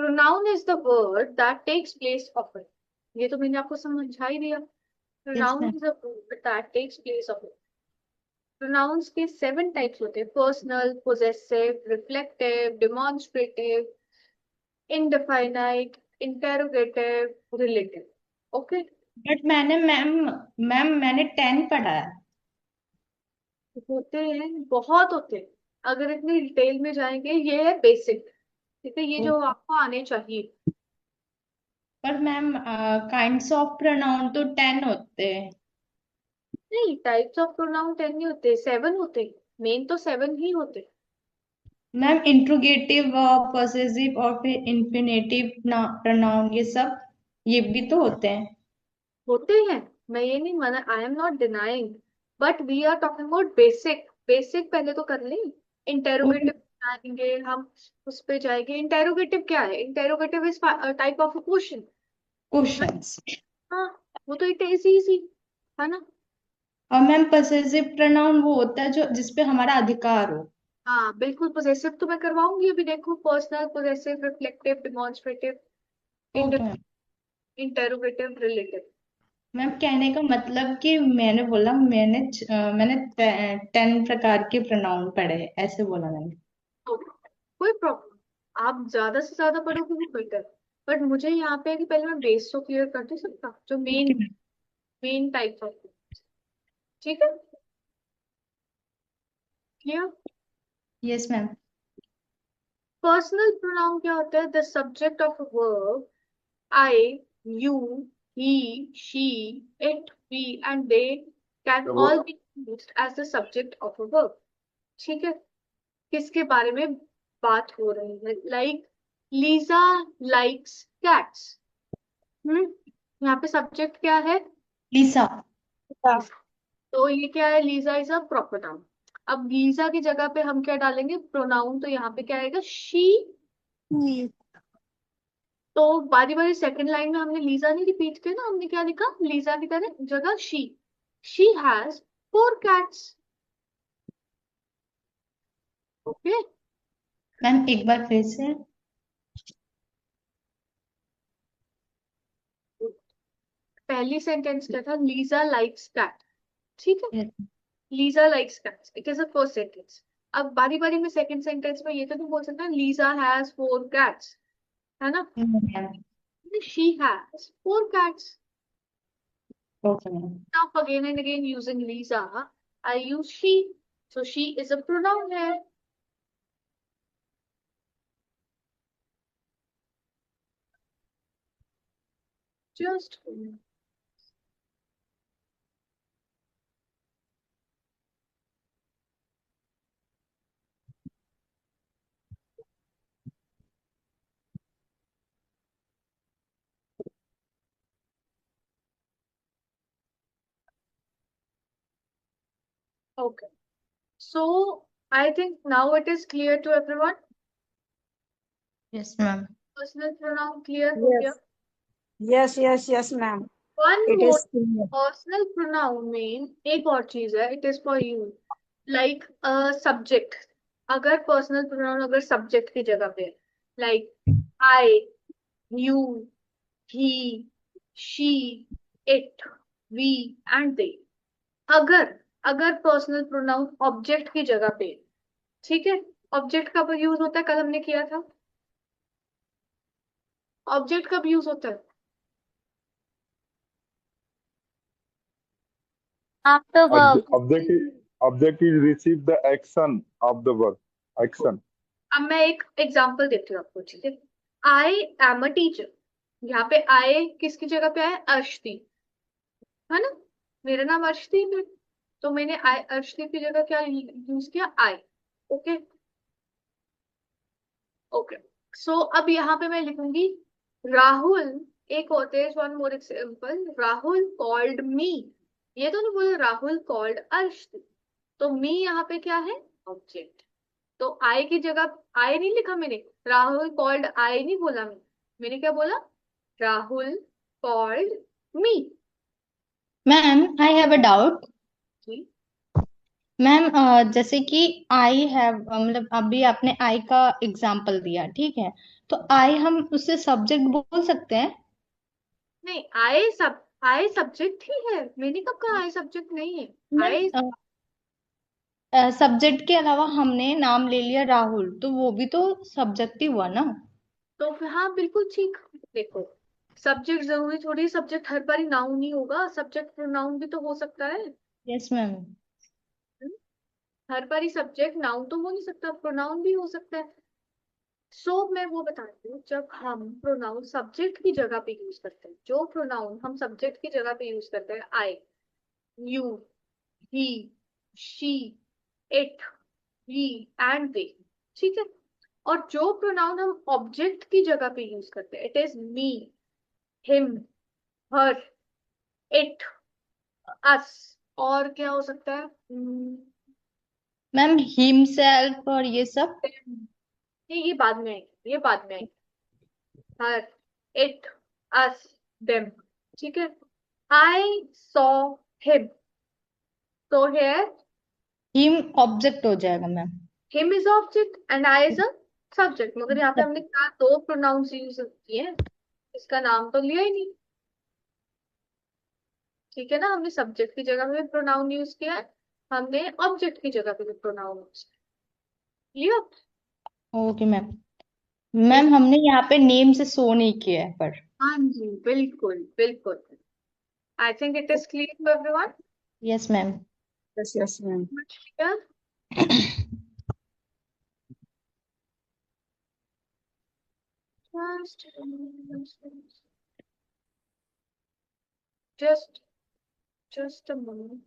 Pronoun is the word that takes place of it. ये तो मैंने आपको समझा ही दिया। Yes pronoun ma'am. Is the word that takes place of it. Pronouns के 7 टाइप्स होते हैं: personal, possessive, reflective, demonstrative, indefinite, interrogative, relative. Okay. But मैंने मैम मैम मैंने 10 पढ़ा है। होते हैं, बहुत होते हैं। अगर इतनी डिटेल में जाएंगे, ये है बेसिक। ठीक है, ये ओ, जो आपको आने चाहिए। पर मैम काइंड्स ऑफ प्रोनाउन तो 10 होते हैं। नहीं, टाइप्स ऑफ प्रोनाउन 10 नहीं होते, 7 होते। मेन तो 7 ही होते। मैम इंट्रोगेटिव वर्ब, पॉसेसिव और फिर इंफिनेटिव प्रोनाउन ये सब ये भी तो होते हैं। होते हैं, मैं ये नहीं माना, I am not denying. But we are talking about basic. Basic पहले तो कर लें। इंटेरोगेटिव जाएंगे हम, उस पे जाएंगे। इंटेरोगेटिव क्या है? Interrogative is type of question. Questions. हाँ, वो तो इट इज इजी, है ना। और मैम पॉसेसिव प्रोनाउन वो होता है जो जिसपे हमारा अधिकार हो। हाँ बिल्कुल, पोजेसिव तो मैं करवाऊंगी अभी, देखो। Personal, possessive, reflective, demonstrative, okay ma'am. Interrogative, relative. Ma'am कहने का मतलब कि मैंने बोला मैंने 10 प्रकार के प्रोनाउन पढ़े हैं, ऐसे बोला मैंने। तो कोई प्रॉब्लम, आप ज्यादा से ज्यादा पढ़ोगे वो बेटर। बट मुझे यहाँ पे है कि पहले मैं बेस तो क्लियर कर दूं सबका, जो okay main ma'am. Main type of. ठीक है, clear. Yes ma'am. Personal pronoun क्या होता है? The subject of a verb. I, you, he, she, it, we and they can all be used as the subject of a verb। ठीक है, किसके बारे में बात हो रही है? Like Lisa likes cats. यहाँ पे सब्जेक्ट क्या है? लिसा। लीजा। तो ये क्या है? Lisa is a proper noun. अब लीजा की जगह पे हम क्या डालेंगे? प्रोनाउन। तो यहाँ पे क्या आएगा? शी। तो बारी बारी सेकंड लाइन में हमने लीजा नहीं रिपीट किया ना, हमने क्या लिखा? लीजा की तरह जगह she has 4 cats। Okay. Ma'am एक बार फिर से। पहली सेंटेंस क्या था? Lisa likes cat. ठीक है, Yes. Lisa likes cats, it is a first sentence. अब बारी बारी में सेकंड सेंटेंस में ये तो नहीं बोल सकता लीजा हैज 4 cats, है ना। No, ma'am. She has 4 cats। Okay ma'am. Now again and again using Lisa, I use she. So she is a pronoun here. Just okay. So I think now it is clear to everyone. Yes ma'am. Personal pronoun clear हो गया। Yes, yes, ma'am. One It more, is clear. personal pronoun में एक और चीज है, it is for you, like a subject। अगर personal pronoun अगर subject की जगह पे है, like I, you, he, she, it, we and they। अगर अगर पर्सनल प्रोनाउन ऑब्जेक्ट की जगह पे है, ठीक है। ऑब्जेक्ट कब यूज होता है? कल हमने किया था। ऑब्जेक्ट कब यूज होता है? After verb. Object is receive the action of the verb. Action. अब मैं एक एग्जांपल देती हूँ आपको, ठीक है। I am a teacher. यहाँ पे आई किसकी जगह पे है? अर्शदीप, है ना। मेरा नाम अर्शदीप है, तो मैंने आई अर्शदीप की जगह क्या यूज किया? आई। ओके। ओके। सो अब यहाँ पे मैं लिखूंगी राहुल। एक होते हैं, one more example, Rahul called मी। ये तो नहीं बोला राहुल कॉल्ड अर्शदीप। तो मी यहाँ पे क्या है? ऑब्जेक्ट। तो आई की जगह आई नहीं लिखा मैंने, राहुल कॉल्ड आई नहीं बोला मैंने क्या बोला? Rahul called me. Ma'am I have a doubt. जी। मैम जैसे कि आई हैव, मतलब अभी आपने आई का एग्जाम्पल दिया, ठीक है, तो आई हम उससे सब्जेक्ट बोल सकते हैं। नहीं, आई सब्जेक्ट ही है, मैंने कब कहा आई सब्जेक्ट नहीं है। आई, मैम सब्जेक्ट के अलावा हमने नाम ले लिया राहुल, तो वो भी तो सब्जेक्ट ही हुआ ना। तो फिर हाँ बिल्कुल ठीक। देखो, सब्जेक्ट जरूरी थोड़ी, सब्जेक्ट हर बारी नाउन ही होगा, सब्जेक्ट प्रोनाउन भी तो हो सकता है। Yes ma'am. हम्म? हर बारी सब्जेक्ट नाउन तो हो नहीं सकता, प्रोनाउन भी हो सकता है। सो मैं वो बताती हूँ, जब हम प्रोनाउन सब्जेक्ट की जगह पे यूज करते हैं, जो प्रोनाउन हम सब्जेक्ट की जगह पे यूज करते हैं, I, you, he, she, it, we and they, ठीक है। और जो प्रोनाउन हम ऑब्जेक्ट की जगह पे यूज करते हैं, it is me, him, her, it, us, और क्या हो सकता है? मैम हिमसेल्फ और ये सब। ये बाद में आएंगे, ये बाद में आएंगे। हर, इट, अस, देम, ठीक है। आई सॉ हिम, तो हेयर, हिम ऑब्जेक्ट हो जाएगा ma'am. Him is object and I is a subject, मगर यहाँ पे हमने क्या दो प्रोनाउंस यूज किए हैं, इसका नाम तो लिया ही नहीं, ठीक है ना। हमने सब्जेक्ट की जगह पे प्रोनाउन यूज किया है, हमने ऑब्जेक्ट की जगह पे भी प्रोनाउन यूज लिया। Okay ma'am. इज, मैम हमने यहाँ पे नेम से शो नहीं किया है पर। हाँ जी, बिल्कुल बिल्कुल। I think it is clear to everyone. Yes ma'am. Yes, yes, ma'am. Clear? Just just a moment.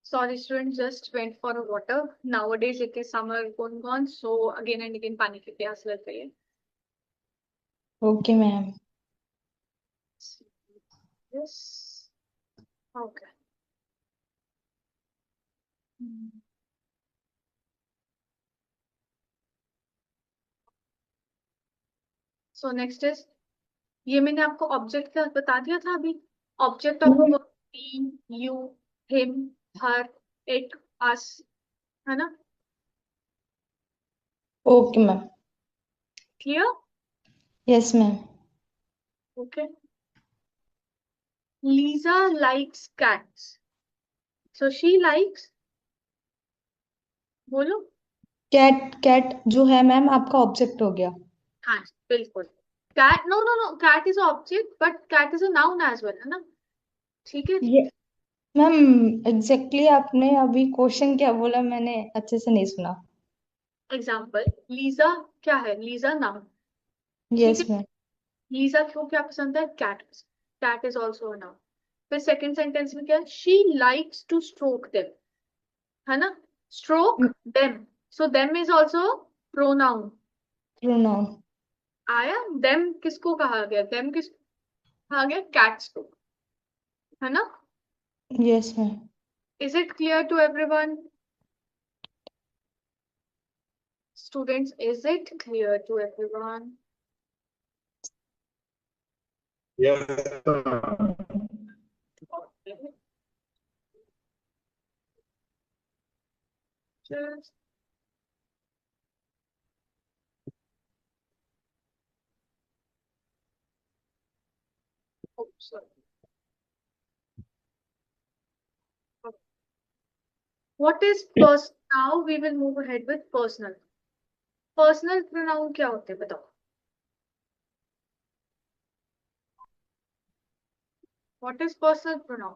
Sorry, students, just went for a water. Nowadays it is summer going on, so again and again पानी की प्यास लग रही है। Okay ma'am. Yes. Okay. So next is, ये मैंने आपको object का बता दिया था अभी। Object of a verb, me, you, him, her, it, us, है ना। Okay ma'am. Clear? Yes ma'am. Okay. Lisa likes cats. So she likes, बोलो। कैट, कैट जो है मैम आपका ऑब्जेक्ट हो गया। हाँ, बिल्कुल। Cat, no no no, cat is object but cat is a noun as well, है ना। ठीक है। ये मैम एग्जैक्टली आपने अभी क्वेश्चन क्या बोला, मैंने अच्छे से नहीं सुना। एग्जाम्पल, लीजा क्या है? लीजा नाउन, ठीक यस है। मैम। लीजा को क्या पसंद है? Cat. Cat is also a noun. फिर सेकेंड सेंटेंस में क्या है? She likes to stroke them, है ना। Stroke them, so them is also pronoun. Pronoun. आया? देम किसको कहा गया? देम किस कहा गया? कैट्स को, है ना। Yes ma'am. Is it clear to everyone? Students, is it clear to everyone? Yes, sir. Okay. Just sorry. What is person? Now we will move ahead with personal. Personal pronoun क्या होते हैं बताओ? What is personal pronoun?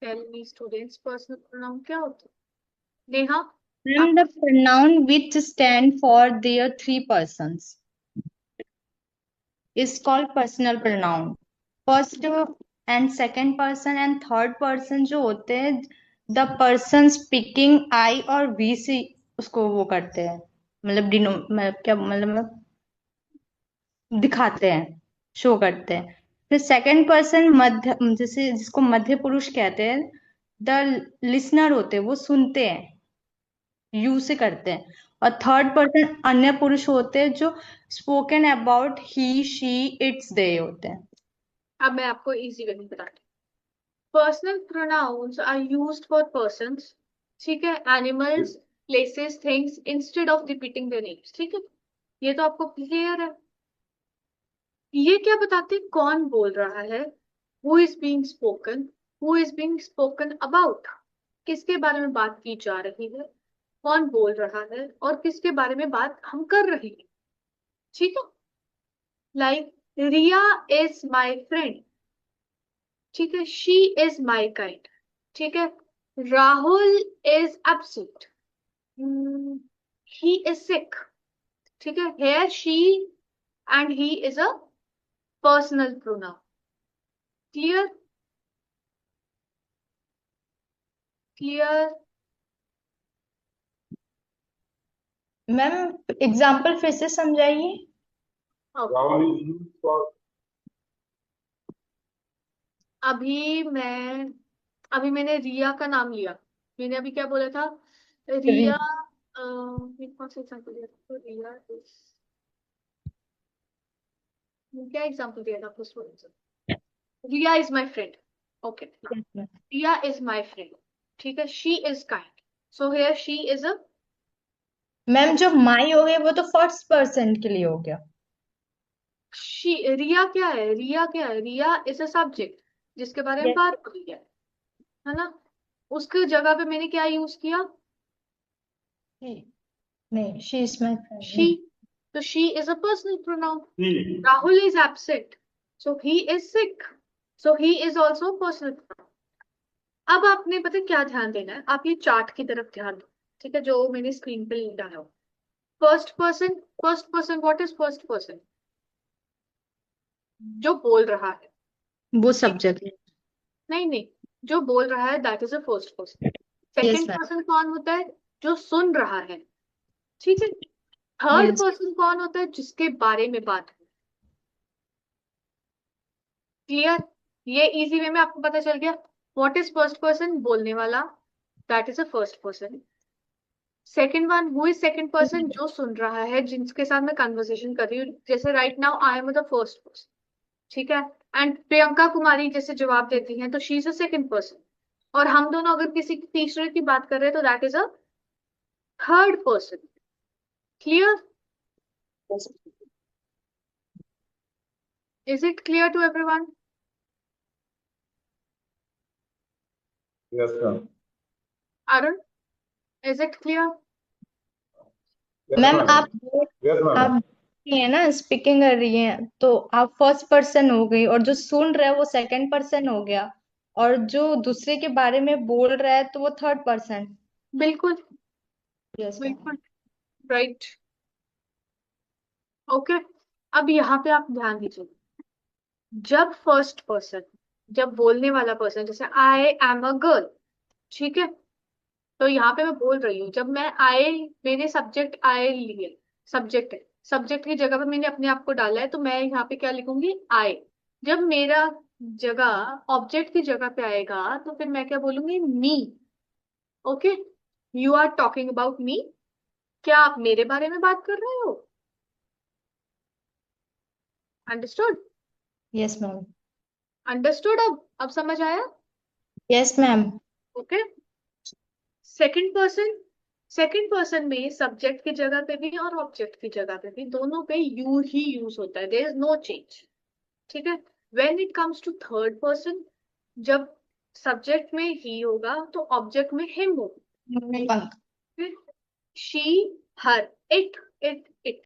Tell me students, personal pronoun क्या होते हैं? Neha, And the pronoun which stand for their three persons is called personal pronoun. First and second person and third person जो होते हैं, the person speaking I और we से उसको वो करते हैं, मतलब मतलब क्या मतलब दिखाते हैं, शो करते हैं। फिर सेकंड पर्सन मध्य, जैसे जिसको मध्य पुरुष कहते हैं, द लिसनर होते हैं, वो सुनते हैं, यू से करते हैं। और थर्ड पर्सन अन्य पुरुष होते हैं जो spoken about he she it's they होते हैं। अब मैं आपको इजी वे में बताती हूँ। Personal pronouns are used for persons, ठीक है, animals, places, things, instead of repeating their names, ठीक है। ये तो आपको क्लियर है। ये क्या बताते हैं? कौन बोल रहा है, who is being spoken, who is being spoken about, किसके बारे में बात की जा रही है, कौन बोल रहा है और किसके बारे में बात हम कर रहे हैं, ठीक है। Like Riya is my friend, ठीक है, शी इज माय काइंड, ठीक है। Rahul is absent, he is sick, ठीक है। Here she and he is a personal pronoun. Clear? Clear? Ma'am example फिर से समझाइए। Rahul is used for अभी मैंने रिया का नाम लिया। मैंने अभी क्या बोला था? रिया, ये कौन सा एग्जाम्पल दिया था? तो रिया इज, क्या एग्जाम्पल दिया था आपको? Riya is my friend, okay. Riya is my friend, ठीक है। She is kind, so here she is a, ma'am जो माई हो गया वो तो फर्स्ट पर्सन के लिए हो गया। शी, रिया क्या है? रिया क्या है? रिया इज अ सब्जेक्ट जिसके बारे में Yes. बात हो रही है ना। उसकी जगह पे मैंने क्या यूज किया? नहीं, she is my friend she. नहीं। तो she is a personal pronoun. he. Rahul is absent, so he is sick, so he is also personal pronoun. अब आपने पता है क्या ध्यान देना है? आप ये चार्ट की तरफ ध्यान दो, ठीक है, जो मैंने स्क्रीन पे डाला हो। First person, first person, what is first person? जो बोल रहा है, वो ठीक? सब्जेक्ट। नहीं नहीं, जो बोल रहा है that is a first person. Yes second ma'am. Person कौन होता है? जो सुन रहा है, ठीक है। Third yes. पर्सन कौन होता है? जिसके बारे में बात हो। क्लियर? ये इजी वे में आपको पता चल गया। What is first person? बोलने वाला, that is a first person. Second one, who is second person? जो सुन रहा है, जिनके साथ मैं कन्वर्सेशन कर रही हूँ, जैसे right now I am the first person, ठीक है। एंड प्रियंका कुमारी जैसे जवाब देती हैं तो she is a second person. और हम दोनों अगर किसी तीसरे की बात कर रहे हैं तो that is a third person. Clear? Is it clear to everyone? Yes, ma'am. Arun, is it clear? Yes, ma'am ma'am. आप Yes, ma'am. आप है ना स्पीकिंग कर रही हैं, तो आप फर्स्ट पर्सन हो गई, और जो सुन रहा है वो सेकंड पर्सन हो गया, और जो दूसरे के बारे में बोल रहा है तो वो थर्ड पर्सन। बिल्कुल यस मैम। बिल्कुल, राइट, ओके। अब यहाँ पे आप ध्यान दीजिए, जब फर्स्ट पर्सन, जब बोलने वाला पर्सन, जैसे आई एम अ गर्ल, ठीक है, तो यहाँ पे मैं बोल रही हूँ, जब मैं आई, मेरे सब्जेक्ट आई लिए, सब्जेक्ट है, सब्जेक्ट की जगह पे मैंने अपने आप को डाला है, तो मैं यहाँ पे क्या लिखूंगी? आई। जब मेरा जगह ऑब्जेक्ट की जगह पे आएगा तो फिर मैं क्या बोलूंगी? Me. Okay, you are talking about me. क्या आप मेरे बारे में बात कर रहे हो? अंडरस्टूड? Yes ma'am. अंडरस्टूड? अब समझ आया? Yes ma'am. Okay. Second person, second person में सब्जेक्ट की जगह पे भी और ऑब्जेक्ट की जगह पे भी, दोनों पे यू ही यूज होता है, देयर इज नो चेंज, ठीक है। When it comes to third person, जब सब्जेक्ट में ही होगा तो ऑब्जेक्ट में हिम होगा। पंख। फिर शी, हर, इट